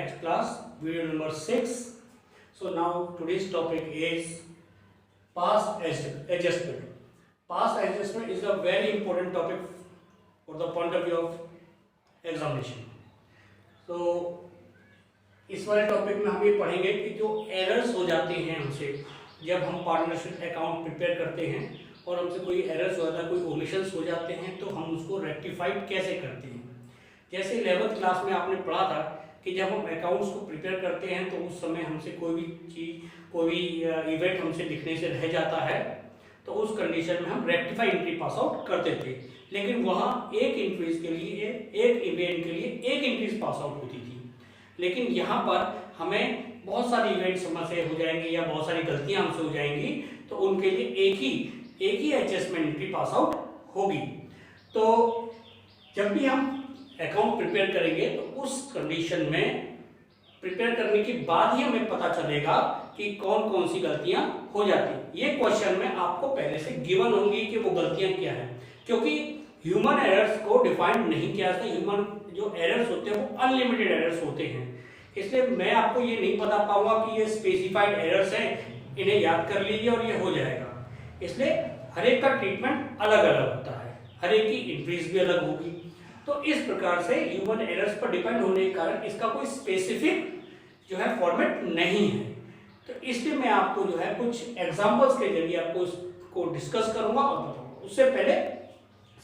next class, video number 6. So now today's topic is past adjustment. Past adjustment is a very important topic for the point of view of examination. So इस वाले topic में हम ये पढ़ेंगे कि जो errors हो जाते हैं हमसे जब हम पार्टनरशिप अकाउंट प्रिपेयर करते हैं और हमसे कोई एरर्स हो जाता है, कोई ओमिशंस हो जाते हैं, तो हम उसको रेक्टिफाइड कैसे करते हैं। जैसे 11th क्लास में आपने पढ़ा था कि जब हम अकाउंट्स को प्रिपेयर करते हैं तो उस समय हमसे कोई भी चीज़, कोई भी इवेंट हमसे लिखने से रह जाता है, तो उस कंडीशन में हम रेक्टिफाई एंट्री पास आउट करते थे। लेकिन वहाँ एक एंट्रीज के लिए, एक इवेंट के लिए एक एंट्रीज पास आउट होती थी। लेकिन यहाँ पर हमें बहुत सारे इवेंट्स हमसे हो जाएंगे या बहुत सारी गलतियाँ हमसे हो जाएंगी, तो उनके लिए एक ही एडजस्टमेंट एंट्री पास आउट होगी। तो जब भी हम अकाउंट प्रिपेयर करेंगे तो उस कंडीशन में प्रिपेयर करने के बाद ही हमें पता चलेगा कि कौन कौन सी गलतियां हो जाती हैं। ये क्वेश्चन में आपको पहले से गिवन होंगी कि वो गलतियां क्या हैं, क्योंकि ह्यूमन एरर्स को डिफाइन नहीं किया जाता। ह्यूमन जो एरर्स होते हैं वो अनलिमिटेड एरर्स होते हैं, इसलिए मैं आपको ये नहीं बता पाऊंगा कि ये स्पेसिफाइड एरर्स हैं, इन्हें याद कर लीजिए और ये हो जाएगा। इसलिए हर एक का ट्रीटमेंट अलग अलग होता है, हर एक की एंट्रीज भी अलग होगी। तो इस प्रकार से ह्यूमन एरर्स पर डिपेंड होने के कारण इसका कोई स्पेसिफिक जो है फॉर्मेट नहीं है। तो इसलिए मैं आपको जो है कुछ एग्जांपल्स के जरिए आपको इसको डिस्कस करूंगा और बताऊंगा। उससे पहले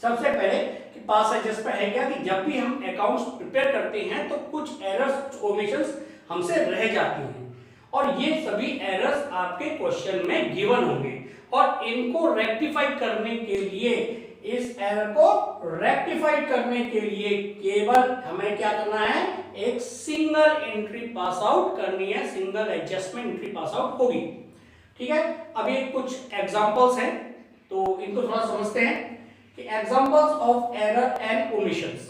सबसे पहले कि पास एडजस्टमेंट है क्या, कि जब भी हम अकाउंट्स प्रिपेयर करते हैं तो कुछ एरर्स, ओमिशंस हमसे रह जाती हैं और ये सभी एरर्स आपके क्वेश्चन में गिवन होंगे और इनको रेक्टिफाई करने के लिए, इस एरर को रेक्टिफाई करने के लिए केवल हमें क्या करना है, एक सिंगल एंट्री पास आउट करनी है, single adjustment entry pass out होगी। ठीक है, अब ये कुछ एग्जांपल्स हैं तो इनको थोड़ा समझते हैं कि examples of error and omissions.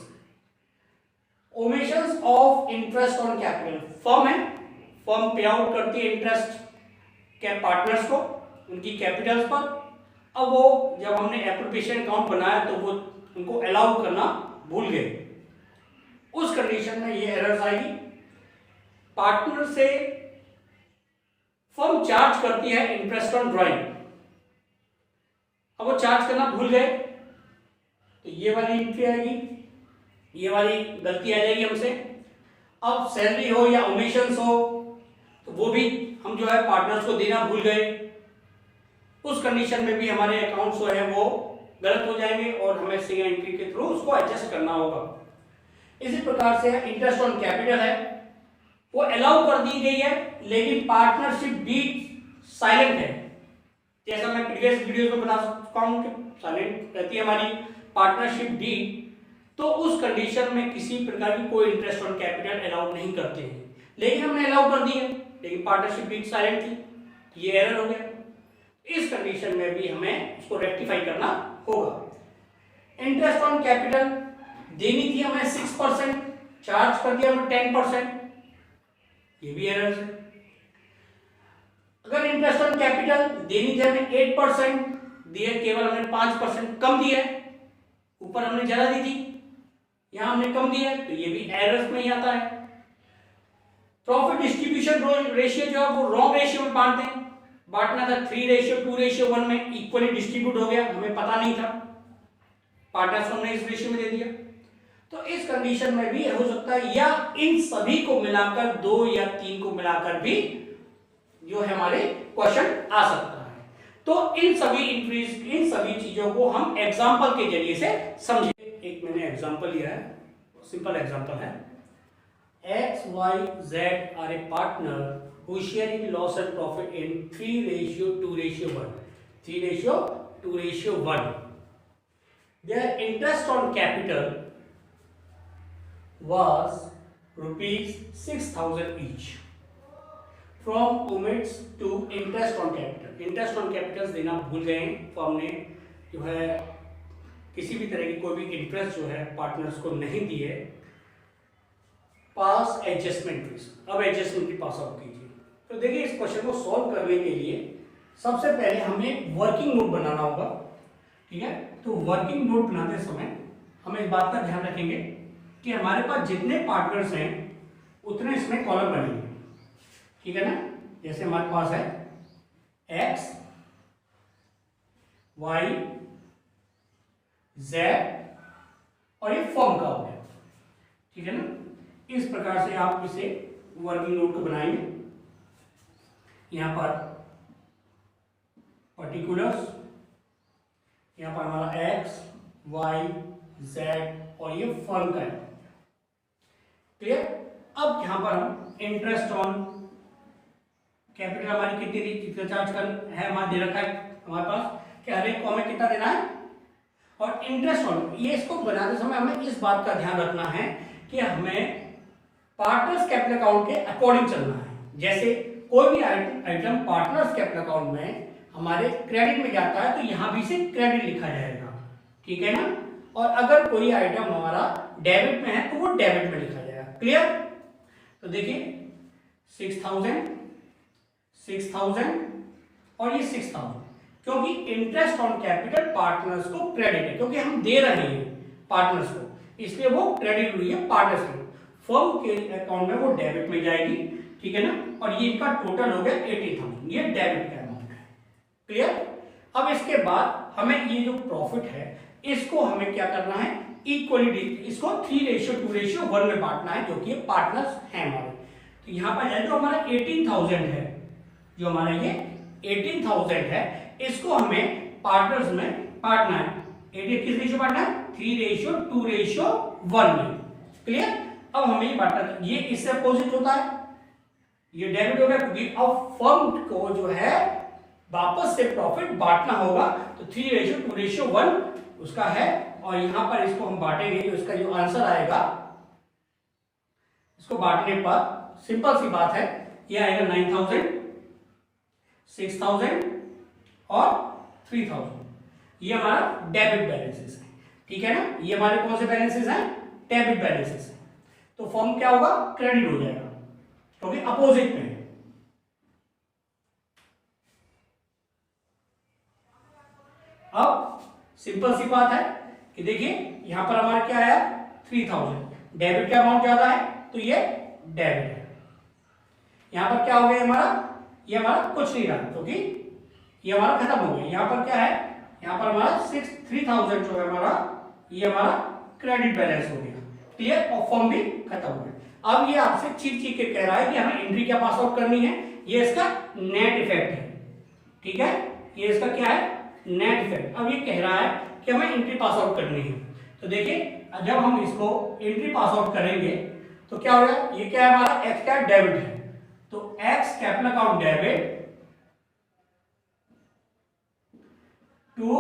Omissions of interest on capital. Firm है, फर्म पे आउट करती है इंटरेस्ट के पार्टनर्स को उनकी कैपिटल्स पर। अब वो जब हमने एप्रोप्रिएशन अकाउंट बनाया तो वो उनको अलाउ करना भूल गए, उस कंडीशन में ये एरर्स आएगी। पार्टनर से फर्म चार्ज करती है इंटरेस्ट ऑन ड्राइंग, अब वो चार्ज करना भूल गए तो ये वाली एंट्री आएगी, ये वाली गलती आ जाएगी हमसे। अब सैलरी हो या ओमिशंस हो तो वो भी हम जो है पार्टनर्स को देना भूल गए, उस कंडीशन में भी हमारे अकाउंट्स जो है वो गलत हो जाएंगे और हमें सिंगल एंट्री के थ्रू उसको एडजस्ट करना होगा। इसी प्रकार से इंटरेस्ट ऑन कैपिटल है, वो अलाउ कर दी गई है लेकिन पार्टनरशिप डीड साइलेंट है। जैसा मैं प्रीवियस वीडियोस में बता चुका हूं कि साइलेंट रहती है हमारी पार्टनरशिप डीड, तो उस कंडीशन में किसी प्रकार की कोई इंटरेस्ट ऑन कैपिटल अलाउ नहीं करते हैं। लेकिन हमने अलाउ कर दी है लेकिन पार्टनरशिप डीड साइलेंट थी, ये एरर हो गया। इस कंडीशन में भी हमें उसको रेक्टिफाई करना होगा। इंटरेस्ट ऑन कैपिटल देनी थी हमें 6%, चार्ज कर दिया हमें 10%, ये भी एरर है। अगर इंटरेस्ट ऑन कैपिटल देनी थी हमें 8%, दिए केवल हमने 5% कम दिया है, ऊपर हमने ज्यादा दी थी, यहां हमने कम दिया है, तो ये भी एरर्स में ही आता है। प्रॉफिट डिस्ट्रीब्यूशन रेशियो जो है वो रॉन्ग रेशियो में बांटते हैं, बांटना था 3:2:1 में, इक्वली डिस्ट्रीब्यूट हो गया, हमें पता नहीं था, पार्टनर्स को हमने इस रेशियो में दे दिया। तो इस कंडीशन में भी हो सकता है, या इन सभी को मिलाकर 2 या 3 को मिलाकर भी जो है हमारे क्वेश्चन आ सकता है। तो इन सभी एंट्रीज, इन सभी चीजों को हम एग्जांपल के जरिए से समझे। एक मैंने एग्जांपल लिया है, सिंपल एग्जांपल है, XYZ are a partner who sharing loss and profit in 3:2:1. 3:2:1. Their interest on capital was ₹6,000 each. From omits to interest on capital. Interest on capital देना भूल गए, फर्म ने जो है किसी भी तरह की कोई भी इंटरेस्ट जो है पार्टनर्स को नहीं दिए। पास एडजस्टमेंट फीस, अब एडजस्टमेंट की पास आउट कीजिए। तो देखिए इस क्वेश्चन को सॉल्व करने के लिए सबसे पहले हमें वर्किंग नोट बनाना होगा। ठीक है, तो वर्किंग नोट बनाते समय हमें इस बात का ध्यान रखेंगे कि हमारे पास जितने पार्टनर्स हैं उतने इसमें कॉलम बनेंगे, ठीक है ना। जैसे हमारे पास है एक्स, वाई, जेड और ये फॉर्म का हो गया, ठीक है ना। इस प्रकार से आप इसे वर्किंग नोट को बनाएंगे। यहां पर पर्टिकुलर्स, यहां पर हमारा एक्स, वाई, जेड और ये फर्म का है, क्लियर। अब यहां पर हम इंटरेस्ट ऑन कैपिटल हमारी कितनी थी, कितना चार्ज कर है हमारा दे रखा है हमारे पास कि हर एक को हमें कितना देना है। और इंटरेस्ट ऑन, ये इसको बनाते समय हमें इस बात का ध्यान रखना है कि हमें पार्टनर्स कैपिटल अकाउंट के अकॉर्डिंग चलना है। जैसे कोई भी आइटम पार्टनर्स कैपिटल अकाउंट में हमारे क्रेडिट में जाता है तो यहां भी से क्रेडिट लिखा जाएगा, ठीक है ना। और अगर कोई आइटम हमारा डेबिट में है तो वो डेबिट में लिखा जाएगा, क्लियर। तो देखिए 6000, 6000 और ये 6000, क्योंकि इंटरेस्ट ऑन कैपिटल पार्टनर्स को क्रेडिट है, क्योंकि हम दे रहे हैं पार्टनर्स को, इसलिए वो क्रेडिट हुई है पार्टनर्स को। फर्म के अकाउंट में वो डेबिट में जाएगी, ठीक है ना। और ये इनका टोटल हो गया 80,000, ये डेबिट का अमाउंट है, क्लियर। अब इसके बाद हमें ये जो प्रॉफिट है इसको हमें क्या करना है, इक्वली इसको 3:2:1 में बांटना है, जो कि पार्टनर्स हैं हमारे। तो यहाँ पर है जो हमारा 18,000 है, जो हमारा ये 18,000 है, इसको हमें पार्टनर्स में बांटना है। 18 किस रेशियो बांटना है, 3:2:1 में, क्लियर। अब हमें ये बांटना, ये इससे अपोजिट होता है, ये डेबिट हो गया, क्योंकि अब फर्म को जो है वापस से प्रॉफिट बांटना होगा, तो 3:2:1 उसका है। और यहां पर इसको हम बांटेंगे, तो इसका जो आंसर आएगा, इसको बांटने पर सिंपल सी बात है, ये आएगा 9,000, 6,000 और 3,000। ये हमारा डेबिट बैलेंसेस है, ठीक है ना। ये हमारे कौन से बैलेंसेस हैं, डेबिट बैलेंसेस हैं। तो फॉर्म क्या होगा, क्रेडिट हो जाएगा, क्योंकि अपोजिट में है। अब सिंपल सी बात है कि देखिए यहां पर हमारा क्या आया, 3,000, डेबिट का अमाउंट ज्यादा है तो ये डेबिट है। यहां पर क्या हो गया हमारा, ये हमारा कुछ नहीं रहा, क्योंकि ये हमारा खत्म हो गया। यहां पर क्या है, यहां पर हमारा 3,000 जो है हमारा, ये हमारा क्रेडिट बैलेंस हो गया, क्लियर। और फॉर्म भी खत्म हो गया। अब ये आपसे चीख के कह रहा है कि हमें एंट्री क्या पास आउट करनी है, ये इसका नेट इफेक्ट है, ठीक है। ये इसका क्या है, नेट इफेक्ट। अब ये कह रहा है कि हमें एंट्री पास आउट करनी है। तो देखिए जब हम इसको एंट्री पास आउट करेंगे तो क्या होगा, ये क्या है हमारा, एक्स क्या डेबिट है, तो X capital account debit to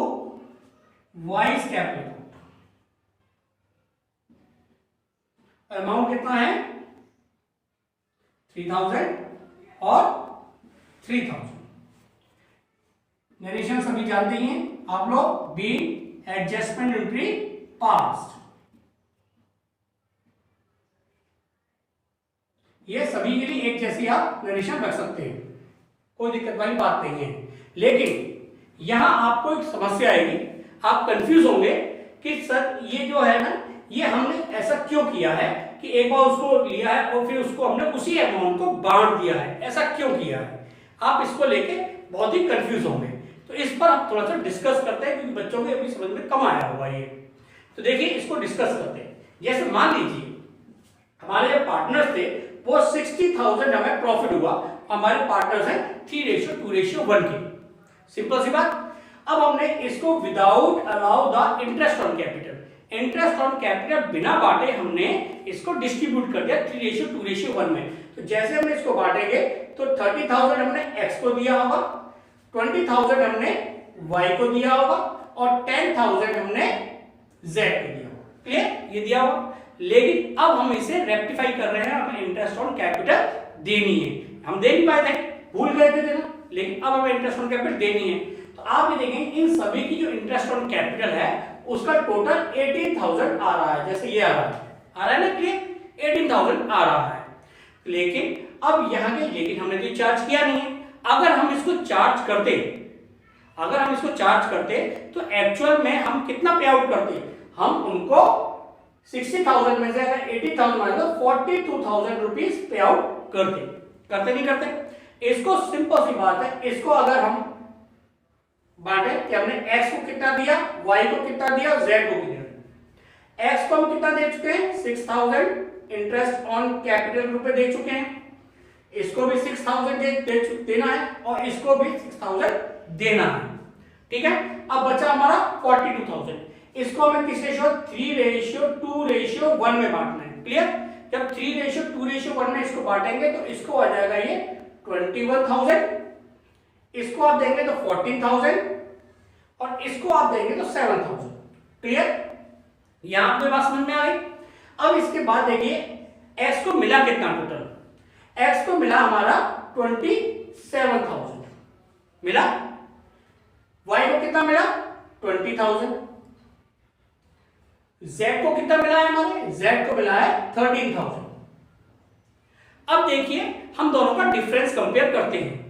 Y's capital account. Amount कितना है, 3,000 और 3,000। नरेशन सभी जानते ही हैं आप लोग, बी एडजस्टमेंट एंट्री पास्ट, ये सभी के लिए एक जैसी आप नरेशन रख सकते हैं, कोई दिक्कत वाली बात नहीं है। लेकिन यहां आपको एक समस्या आएगी, आप कंफ्यूज होंगे कि सर ये जो है ना, ये हमने ऐसा क्यों किया है कि एक बार उसको लिया है और फिर उसको हमने उसी अमाउंट को बांट दिया है, ऐसा क्यों किया है। आप इसको लेके बहुत ही कंफ्यूज होंगे, तो इस पर आप थोड़ा सा डिस्कस करते हैं, क्योंकि बच्चों के अभी समझ में कम आया हुआ ये। तो देखिए इसको डिस्कस करते हैं। जैसे मान लीजिए हमारे जो पार्टनर्स थे वो 60,000 हमें प्रॉफिट हुआ, हमारे पार्टनर्स हैं 3:2:1 के, सिंपल सी बात। अब हमने इसको without allow the interest on capital, interest on capital बिना बांटे हमने इसको डिस्ट्रीब्यूट कर दिया 3:2:1 में। तो जैसे हमने इसको बांटेंगे तो 30,000 हमने एक्स को दिया होगा, 20,000 हमने y को दिया होगा और 10,000 हमने z को दिया होगा, क्लियर, ये दिया होगा। लेकिन अब हम इसे रेक्टिफाई कर रहे हैं, हमें इंटरेस्ट ऑन कैपिटल देनी है, हम दे नहीं पाए थे, भूल गए थे देना, लेकिन अब हमें इंटरेस्ट ऑन कैपिटल देनी है। तो आप ये देखें इन सभी की जो इंटरेस्ट ऑन कैपिटल है उसका टोटल 18,000 आ रहा है, जैसे ये आ रहा है ना, क्लियर, 18,000 आ रहा है। लेकिन अब यहाँ के, लेकिन हमने तो चार्ज किया नहीं है। अगर हम इसको चार्ज करते, तो एक्चुअल में हम कितना पे आउट करते, हम उनको 60,000 में से अगर 80,000 मारे तो 42,000 रुपीज पे आउट करते नहीं करते। इसको सिंपल सी बात है, इसको अगर हम बांटे कि हमने x को कितना दिया, y को कितना दिया, z को कितना दिया। x को हम कितना दे चुके हैं 6,000 इंटरेस्ट ऑन कैपिटल ग्रुप पे दे चुके हैं, इसको भी 6,000 देना है और इसको भी 6,000 देना है। ठीक है, अब बचा हमारा 42,000। इसको हमें किस रेशियो 3:2:1 में बांटना है। क्लियर, जब 3:2:1 में इसको बांटेंगे तो इसको आ जाएगा ये 21,000, इसको आप देंगे तो 14,000 और इसको आप देंगे तो 7,000। क्लियर, यहां पे बात समझ में आ गई। अब इसके बाद देखिए x को मिला कितना, टोटल x को मिला हमारा 27,000 मिला, y को कितना मिला 20,000, z को कितना मिला है, हमारे z को मिला है 13,000। अब देखिए हम दोनों का डिफरेंस कंपेयर करते हैं।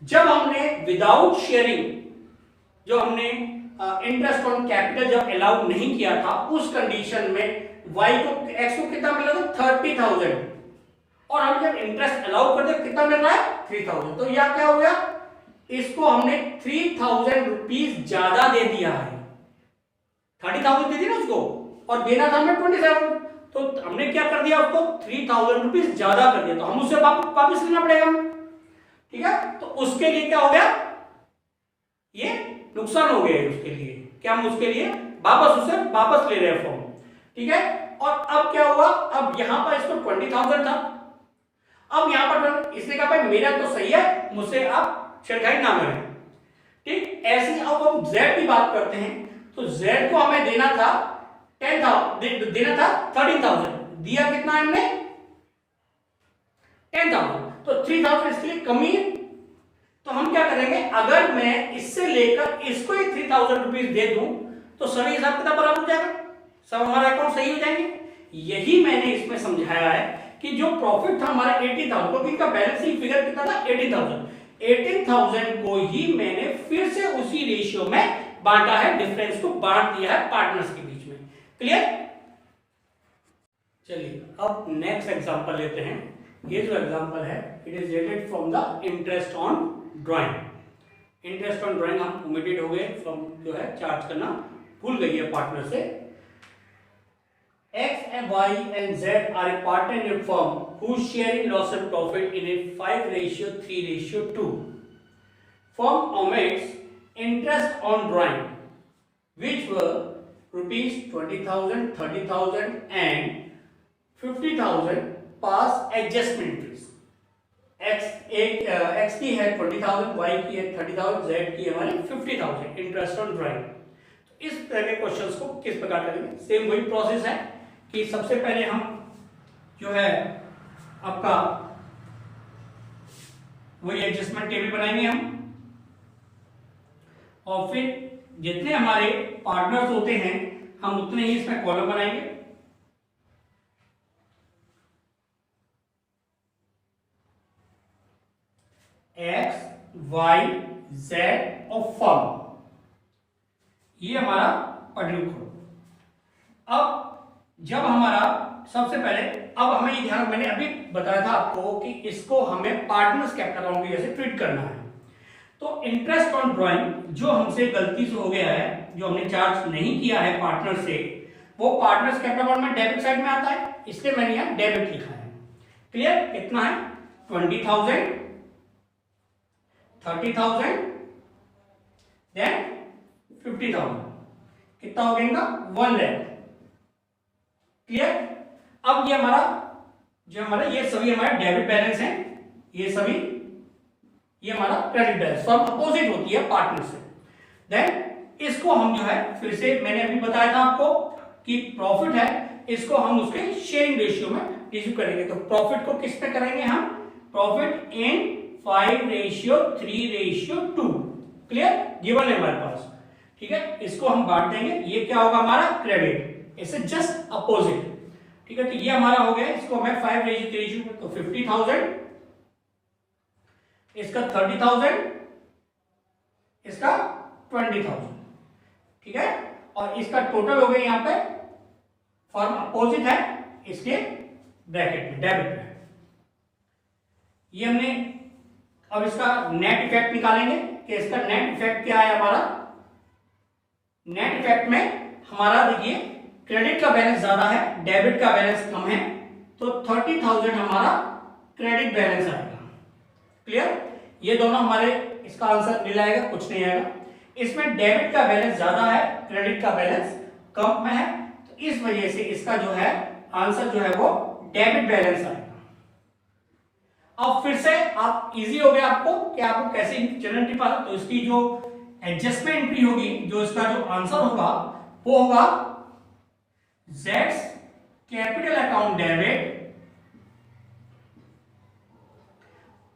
जब हमने विदाउट शेयरिंग, जो हमने इंटरेस्ट ऑन कैपिटल जब अलाउ नहीं किया था, उस कंडीशन में y को x को कितना मिला था 30,000 और हम जब इंटरेस्ट अलाउ करते कितना मिल रहा है 3,000। तो यह क्या हो गया, इसको हमने 3,000 रुपीज ज्यादा दे दिया है। 30,000 दे दी ना उसको और देना था हमें 27, तो हमने क्या कर दिया उसको 3,000 रुपीज ज्यादा कर दिया, तो हम उसे वापस लेना पड़ेगा। ठीक है, तो उसके लिए क्या हो गया, ये नुकसान हो गया उसके लिए, क्या हम उसके लिए वापस ले रहे हैं फॉर्म। ठीक है, और अब क्या हुआ, अब यहां पर इसको 20,000 था, अब यहां पर इसने कहा भाई मेरा तो सही है, मुझसे आप छेड़खानी ना करें। ठीक, ऐसे अब हम z की बात करते हैं, तो z को हमें देना था 10,000, देना था 13,000, दिया कितना है हमने 10,000, तो 3,000 इसके लिए कमी है। तो हम क्या करेंगे, अगर मैं इससे लेकर इसको ही 3,000 रुपीज दे दूं तो सभी हिसाब किताब बराबर हो जाएगा, सब हमारा अकाउंट सही हो जाएंगे। यही मैंने इसमें समझाया है कि जो प्रॉफिट था हमारा 80,000, क्योंकि इनका बैलेंसिंग फिगर कितना था 18,000 को ही मैंने फिर से उसी रेशियो में बांटा है, डिफरेंस को बांट दिया है पार्टनर्स के बीच में। क्लियर, चलिए अब नेक्स्ट एग्जांपल लेते हैं। ये जो एग्जांपल है it is related from the interest on drawing. Interest on drawing हम ओमिटेड हो गए फ्रॉम, जो है चार्ज करना भूल गई है पार्टनर से। X and Y and Z are a partner in a firm whose sharing loss and profit in a 5:3:2. Firm omits interest on drawing, which were rupees 20,000, 30,000 and 50,000 past adjustment fees. X की है 20,000, Y की है 30,000, Z की है हमारी 50,000 interest on drawing. तो इस तरह के क्वेश्चंस को किस प्रकार करेंगे, सेम वही प्रोसेस है कि सबसे पहले हम जो है आपका वही एडजस्टमेंट टेबल बनाएंगे हम, और फिर जितने हमारे पार्टनर्स होते हैं हम उतने ही इसमें कॉलम बनाएंगे। X, Y, Z और फर्म, ये हमारा पर्टिकुलर ग्रुप। अब जब हमारा सबसे पहले, अब हमें ये ध्यान, मैंने अभी बताया था आपको कि इसको हमें पार्टनर्स कैपिटल अकाउंट की जैसे ट्रीट करना है। तो इंटरेस्ट ऑन ड्राइंग जो हमसे गलती से हो गया है, जो हमने चार्ज नहीं किया है पार्टनर से, वो पार्टनर्स कैपिटल अकाउंट में डेबिट साइड में आता है, इसलिए मैंने यहां डेबिट लिखा है। क्लियर, कितना है 20,000, 30,000 देन 50,000, कितना हो गया 1 लाख। क्लियर, अब ये हमारा जो हमारा ये सभी हमारे डेबिट बैलेंस हैं, ये सभी ये हमारा क्रेडिट बैलेंस, फर्म अपोजिट होती है पार्टनर से। देन इसको हम जो है फिर से मैंने अभी बताया था आपको कि प्रॉफिट है, इसको हम उसके शेयरिंग रेशियो में डिस्ट्रीब्यूट करेंगे। तो प्रॉफिट को किस पे करेंगे हम, प्रॉफिट इन 5:3:2। क्लियर, गिवन है हमारे पास। ठीक है, इसको हम बांट देंगे, ये क्या होगा हमारा क्रेडिट, इससे जस्ट अपोजिट। ठीक है, तो ये हमारा हो गया, इसको हमें 5:3:2, तो 50,000, इसका 30,000, इसका 20,000। ठीक है, और इसका टोटल हो गया यहाँ पे फर्म अपोजिट है इसके ब्रैकेट में, डेबिट में। ये हमने अब इसका नेट इफेक्ट निकालेंगे कि इसका नेट इफेक्ट क्या है हमारा। नेट इफेक्ट में हमारा देखिए क्रेडिट का बैलेंस ज्यादा है, डेबिट का बैलेंस कम है, तो 30,000 हमारा क्रेडिट बैलेंस आएगा। क्लियर? ये दोनों हमारे इसका आंसर मिल आएगा, कुछ नहीं आएगा। इसमें डेबिट का बैलेंस ज्यादा है, क्रेडिट का बैलेंस कम में है, तो इस वजह से इसका जो है आंसर जो है वो डेबिट बैलेंस आएगा। अब फिर से आप इजी हो गया आपको कि आपको कैसे जनरल एंट्री पास, तो इसकी जो एडजस्टमेंट एंट्री होगी, जो इसका जो आंसर होगा वो होगा जेड्स capital account debit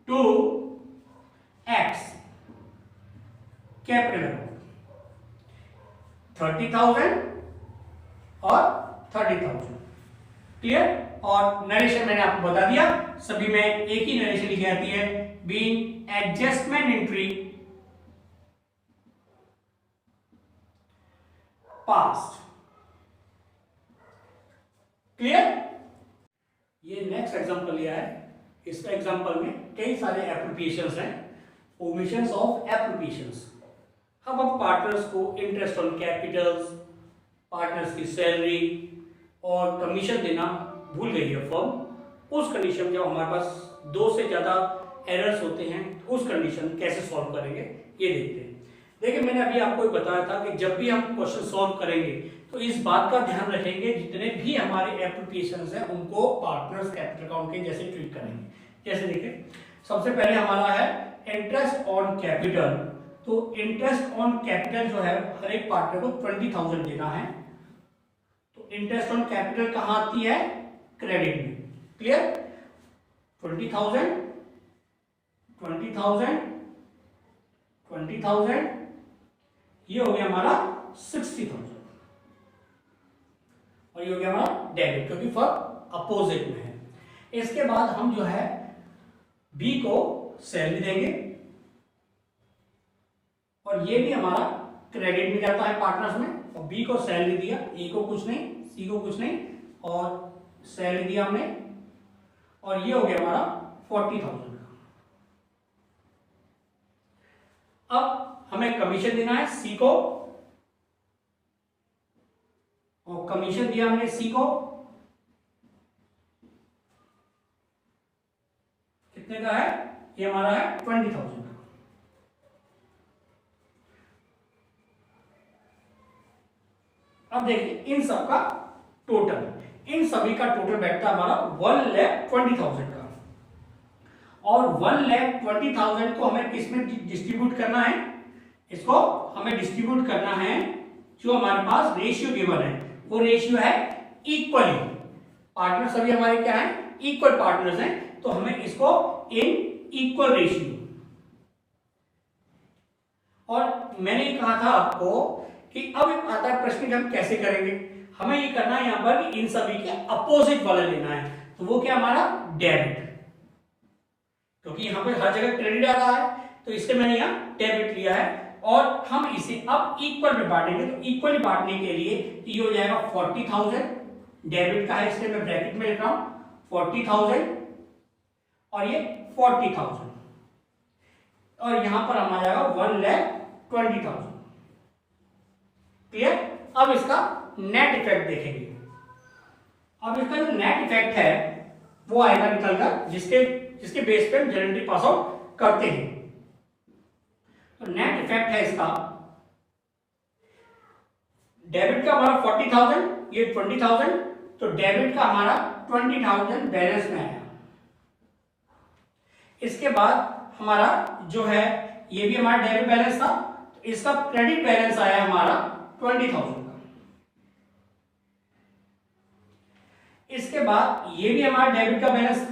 to X capital account, 30,000 और 30,000। क्लियर? और नरेशन मैंने आपको बता दिया, सभी में एक ही नरेशन लिखी जाती है, being adjustment entry past. Clear? ये नेक्स्ट एग्जांपल लिया है। इस एग्जांपल में कई सारे एप्लीकेशंस हैं, ओमिशंस ऑफ एप्लीकेशंस। हम अब पार्टनर्स को इंटरेस्ट ऑन कैपिटल्स, पार्टनर्स की सैलरी और कमीशन देना भूल गई है फर्म, उस कंडीशन जब हमारे पास दो से ज्यादा एरर्स होते हैं, उस कंडीशन कैसे सॉल्व करेंगे ये देखते हैं। देखिए मैंने अभी आपको बताया था कि जब भी हम क्वेश्चन सॉल्व करेंगे तो इस बात का ध्यान रखेंगे जितने भी हमारे एप्लीकेशंस हैं उनको पार्टनर्स कैपिटल अकाउंट के जैसे ट्रीट करेंगे। जैसे देखिए सबसे पहले हमारा है इंटरेस्ट ऑन कैपिटल, तो इंटरेस्ट ऑन कैपिटल जो है हर एक पार्टनर को 20,000 देना है, तो इंटरेस्ट ऑन कैपिटल कहां आती है? क्रेडिट में। क्लियर? 20,000 20,000 20,000, ये हो गया हमारा 60,000 और ये हो गया हमारा डेबिट, क्योंकि फर्म अपोजिट में है। इसके बाद हम जो है बी को सैलरी देंगे और ये भी हमारा क्रेडिट में जाता है पार्टनर्स में, और बी को सैलरी दिया, ए को कुछ नहीं, सी को कुछ नहीं, और सैलरी दिया हमने, और ये हो गया हमारा 40,000। अब हमें कमीशन देना है सी को, और कमीशन दिया हमने सी को, कितने का है? ये हमारा है 20,000 का। अब देखिए इन सब का टोटल, इन सभी का टोटल बैठता है हमारा 1,20,000 का, और 1,20,000 को हमें किस में डिस्ट्रीब्यूट करना है? इसको हमें डिस्ट्रीब्यूट करना है, जो हमारे पास रेशियो गिवन है वो रेशियो है इक्वली। पार्टनर सभी हमारे क्या है? इक्वल पार्टनर्स हैं, तो हमें इसको इन इक्वल रेशियो। और मैंने कहा था आपको कि अब आता है प्रश्न कि हम कैसे करेंगे। हमें ये करना है यहां पर कि इन सभी के अपोजिट वाला लेना है, तो वो क्या हमारा? डेबिट, क्योंकि यहां पे हर जगह क्रेडिट आ रहा है, तो इसलिए मैंने यहां डेबिट लिया है। और हम इसे अब इक्वल में बांटेंगे, तो इक्वली बांटने के लिए ये हो जाएगा 40,000 डेबिट का है, इसलिए मैं ब्रैकेट में लिख रहा हूं 40,000, और ये 40,000, और यहां पर हम आ जाएगा 1,20,000। क्लियर? अब इसका नेट इफेक्ट देखेंगे। अब इसका जो नेट इफेक्ट है वो आएगा निकल कर, जिसके बेस पे हम जनरल एंट्री पास आउट करते हैं। तो नेट इफेक्ट है इसका, डेबिट का हमारा 40,000, ये 20,000, तो डेबिट का हमारा 20,000 बैलेंस में आया। इसके बाद हमारा जो है ये भी हमारा डेबिट बैलेंस था, तो इसका क्रेडिट बैलेंस आया हमारा 20,000 का। इसके बाद ये भी हमारा डेबिट का बैलेंस,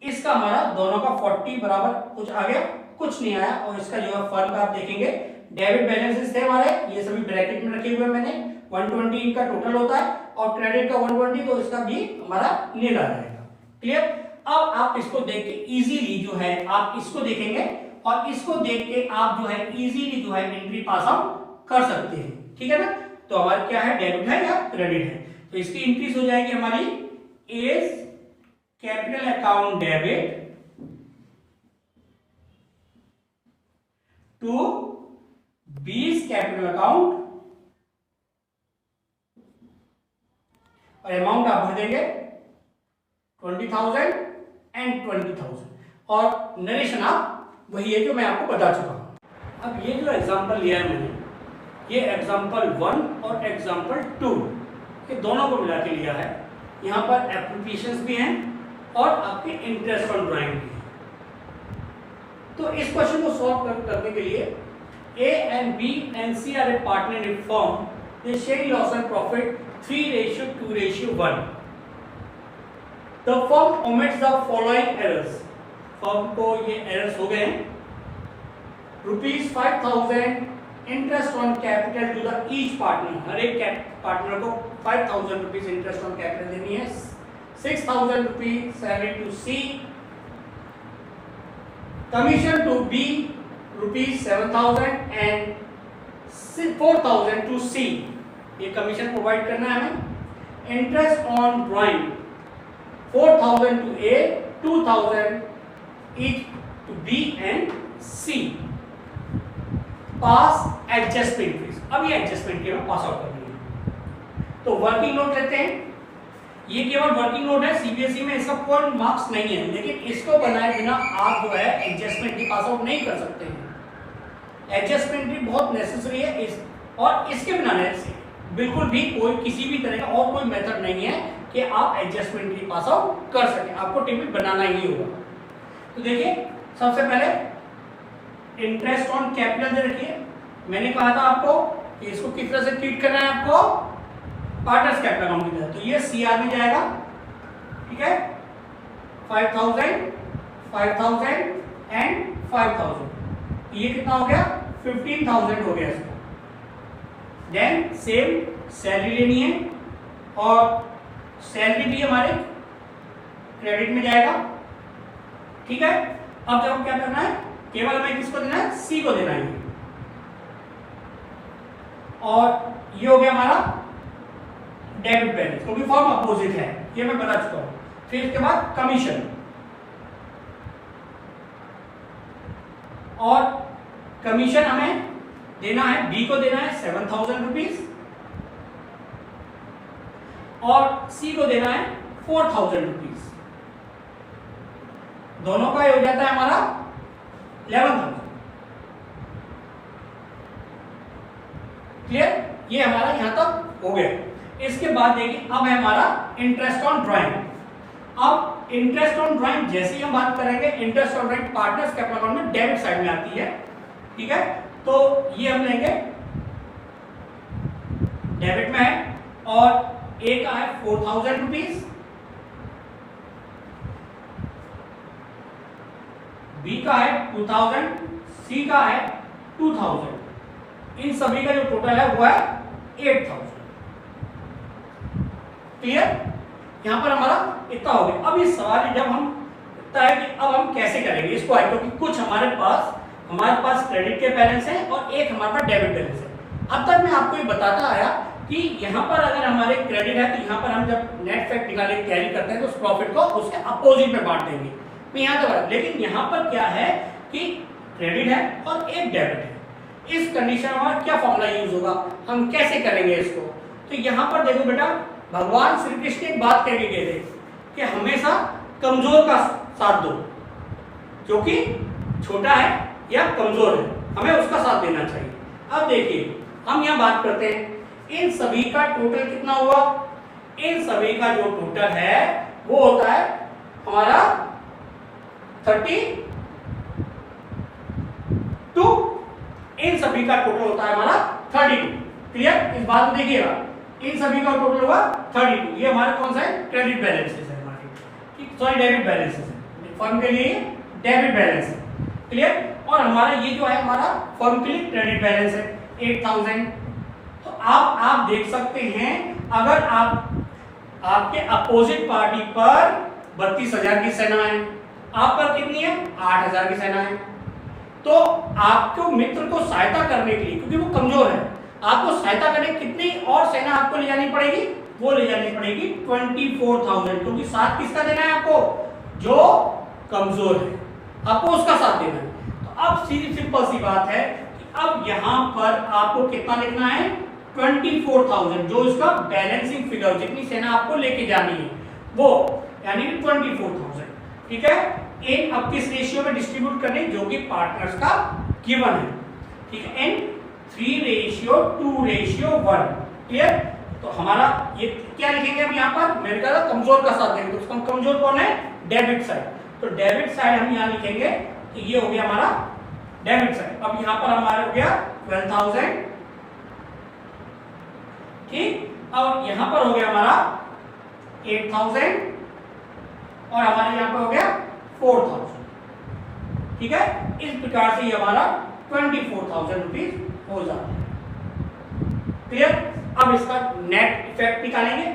इसका हमारा दोनों का 40 बराबर कुछ आ गया, कुछ नहीं आया। और इसका जो है फर्क आप देखेंगे, डेबिट बैलेंसेस थे हमारे, ये सभी ब्रैकेट में रखे हुए मैंने, 120 इनका टोटल होता है, और क्रेडिट का 120, तो इसका भी हमारा नील आ जाएगा। क्लियर? अब आप इसको देख के इजीली जो है आप इसको देखेंगे, और इसको देख के आप जो है इजीली जो है एंट्री पास आउट कर सकते हैं। ठीक है ना? तो हमारा क्या है? डेबिट है या क्रेडिट है? तो इसकी इंक्रीज हो जाएगी हमारी A's capital account debit to B's capital account, और अमाउंट आप भर देंगे 20,000 एंड 20,000, और नरेशन आप वही है जो मैं आपको बता चुका हूं। अब ये जो एग्जांपल लिया है मैंने, ये एग्जांपल 1 और एग्जांपल 2 ये दोनों को मिला के लिया है। यहाँ पर एप्लीकेशंस भी हैं और आपके इंटरेस्ट ऑन ड्राइंग भी है। तो इस क्वेश्चन को सॉल्व करने के लिए A and B and C are a partner firm. They share loss and profit 3:2:1. The firm omits the following errors. Firm को ये एरर्स हो गए हैं। ₹5,000 interest on capital to the each partner, हर एक पार्टनर को 5,000 रुपीज इंटरेस्ट ऑन कैपिटल देनी है। 6,000 rupees salary to C, commission to B ₹7,000 and 4,000 to C, ये कमीशन प्रोवाइड करना है हमें। Interest on drawing 4,000 to A, 2,000 each to B and C. Pass adjustment fees, अब ये एडजस्टमेंट की हमें पास आउट करनी है। तो वर्किंग नोट लेते हैं, ये केवल वर्किंग नोट है, सीबीएसई में इसका कोई मार्क्स नहीं है, लेकिन इसको बनाए बिना आप जो है एडजस्टमेंट की पास आउट नहीं कर सकते हैं। एडजस्टमेंट भी बहुत नेसेसरी है और इसके बिना बिल्कुल भी कोई किसी भी तरह का और कोई मेथड नहीं है कि आप एडजस्टमेंट की पास आउट कर सकें, आपको टेबल बनाना ही होगा। तो देखिए सबसे पहले इंटरेस्ट ऑन कैपिटल दे रखिए। मैंने कहा था आपको कि इसको किस तरह से ट्रीट करना है, आपको पार्टनर्स कैपिटल अकाउंट की तरह। तो ये सीआर में जाएगा, ठीक है, 5,000, 5,000 एंड 5,000, ये कितना हो गया 15,000 हो गया इसका। देन सेम सैलरी लेनी है और सैलरी भी हमारे क्रेडिट में जाएगा, ठीक है। अब देखो क्या करना है, केवल हमें किसको देना है, सी को देना है, और ये हो गया हमारा डेबिट बैलेंस, क्योंकि फॉर्म अपोजिट है, ये मैं बता चुका हूं। फिर इसके बाद कमीशन, और कमीशन हमें देना है, बी को देना है 7,000 रुपीज और सी को देना है 4,000 रुपीज। दोनों का हो जाता है हमारा 11,000। क्लियर, ये हमारा यहां तक हो गया। इसके बाद देखिए अब है हमारा इंटरेस्ट ऑन ड्राइंग। अब इंटरेस्ट ऑन ड्राइंग जैसे ही हम बात करेंगे, interest on drawing partners capital account में डेबिट साइड में आती है, ठीक है। तो ये हम लेंगे डेबिट में है, और ए का है 4,000 रुपीज, बी का है 2,000, सी का है 2,000, इन सभी का जो टोटल है वो है 8,000। क्लियर, यहां पर हमारा इतना हो गया। अब इस सवाल जब हम इतना है कि अब हम कैसे करेंगे इसको, है क्योंकि कुछ हमारे पास क्रेडिट के बैलेंस है और एक हमारे पास डेबिट बैलेंस है। अब तक मैं आपको ये बताता आया कि यहाँ पर अगर हमारे क्रेडिट है तो यहाँ पर हम जब नेट फैक्ट निकाले कैरी करते हैं तो उस प्रॉफिट को उसके अपोजिट में बांट देंगे। मैं यहाँ तक, लेकिन यहाँ पर क्या है कि क्रेडिट है और एक डेबिट है, इस कंडीशन में हमारा क्या फॉर्मूला यूज होगा, हम कैसे करेंगे इसको। तो यहाँ पर देखो बेटा, भगवान श्री कृष्ण एक बात कह के गए थे कि हमेशा कमजोर का साथ दो, जो कि छोटा है या कमजोर है, हमें उसका साथ देना चाहिए। अब देखिए हम यहाँ बात करते हैं, इन सभी का टोटल कितना हुआ, इन सभी का जो टोटल है वो होता है हमारा 32, इन सभी का टोटल होता है हमारा 32। क्लियर, इस बात को देखिएगा, इन सभी का टोटल हुआ 32। ये हमारा कौन सा है, क्रेडिट बैलेंस है हमारे, ठीक, सॉरी डेबिट बैलेंस है, फर्म के लिए डेबिट बैलेंस है। क्लियर, और हमारा ये जो है हमारा फर्म के लिए क्रेडिट बैलेंस है 8,000। तो आप देख सकते हैं, अगर आपके अपोजिट पार्टी पर 32,000 की सेना है, आप पर कितनी है 8,000 की सेना है, तो आपको मित्र को सहायता करने के लिए, क्योंकि वो कमजोर है, आपको सहायता करने कितनी और सेना आपको ले जानी पड़ेगी, वो ले जानी पड़ेगी 24,000, क्योंकि साथ किसका देना है आपको, जो कमजोर है आपको उसका साथ देना है। तो अब सीधी सिंपल सी बात है कि अब यहां पर आपको कितना लिखना है, 24,000, जो इसका बैलेंसिंग फिगर, जितनी सेना आपको लेके जानी है वो, यानी कि 24,000, ठीक है। इन अब किस रेशियो में डिस्ट्रीब्यूट करने, जो कि पार्टनर्स का गिवन है, ठीक है, इन 3:2:1, क्लियर। तो हमारा ये क्या लिखेंगे अब यहाँ पर, मैंने कहा कमजोर का साथ देंगे, तो उसका कमजोर कौन है, डेबिट साइड। तो डेबिट साइड हम यहाँ लिखेंगे कि ये हो गया हमारा डेबिट साइड। अब यहाँ पर हमारा हो गया 12,000, ठीक। अब यहाँ पर हो गया हमारा 8,000 और हमारे यहाँ पर हो गया 4,000, ठीक है। इस प्रकार से ये हमारा 24,000 रुपीज हो जाता है, क्लियर। अब इसका नेट इफेक्ट निकालेंगे,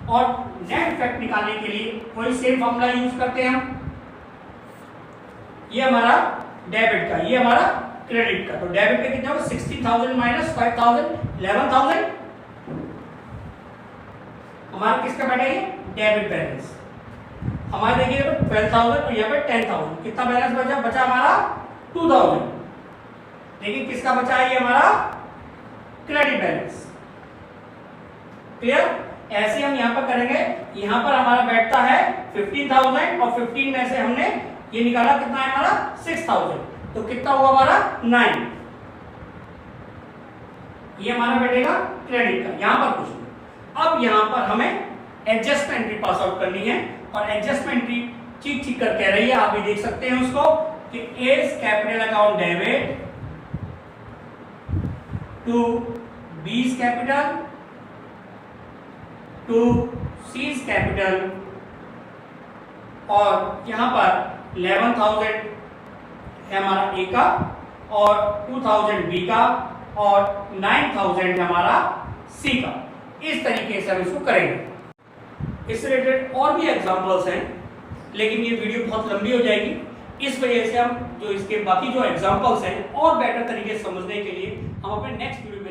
और नेट इफेक्ट निकालने के लिए वही सेम फॉर्मूला यूज करते हैं हम। ये हमारा डेबिट का, ये हमारा क्रेडिट का। तो डेबिट का कितना होगा, 60,000 माइनस 5,000, 11,000। हमारा किसका बैठेगा, डेबिट बैलेंस। हमारे देखिए 12,000 और यहाँ पे 10,000, कितना बैलेंस बचा हमारा 2,000। देखिए किसका बचा है, ये हमारा क्रेडिट बैलेंस, क्लियर। ऐसे हम यहाँ पर करेंगे, यहाँ पर हमारा बैठता है 15,000 और 15 में से हमने ये निकाला, कितना है हमारा 6,000, तो कितना हुआ हमारा 9। ये हमारा बैठेगा क्रेडिट का, यहाँ पर कुछ नहीं। अब यहाँ पर हमें एडजस्टमेंट एंट्री पास आउट करनी है, और एडजस्टमेंट एंट्री ठीक कर कह रही है, आप भी देख सकते हैं उसको, कि A's capital account debit to B's capital to C's capital, और यहां पर 11,000 है हमारा ए का, और 2,000 बी का, और 9,000 है हमारा सी का। इस तरीके से हम इसको करेंगे। इससे रिलेटेड और भी एग्जांपल्स हैं, लेकिन ये वीडियो बहुत लंबी हो जाएगी, इस वजह से हम जो इसके बाकी जो एग्जांपल्स हैं और बेटर तरीके से समझने के लिए हम अपने नेक्स्ट वीडियो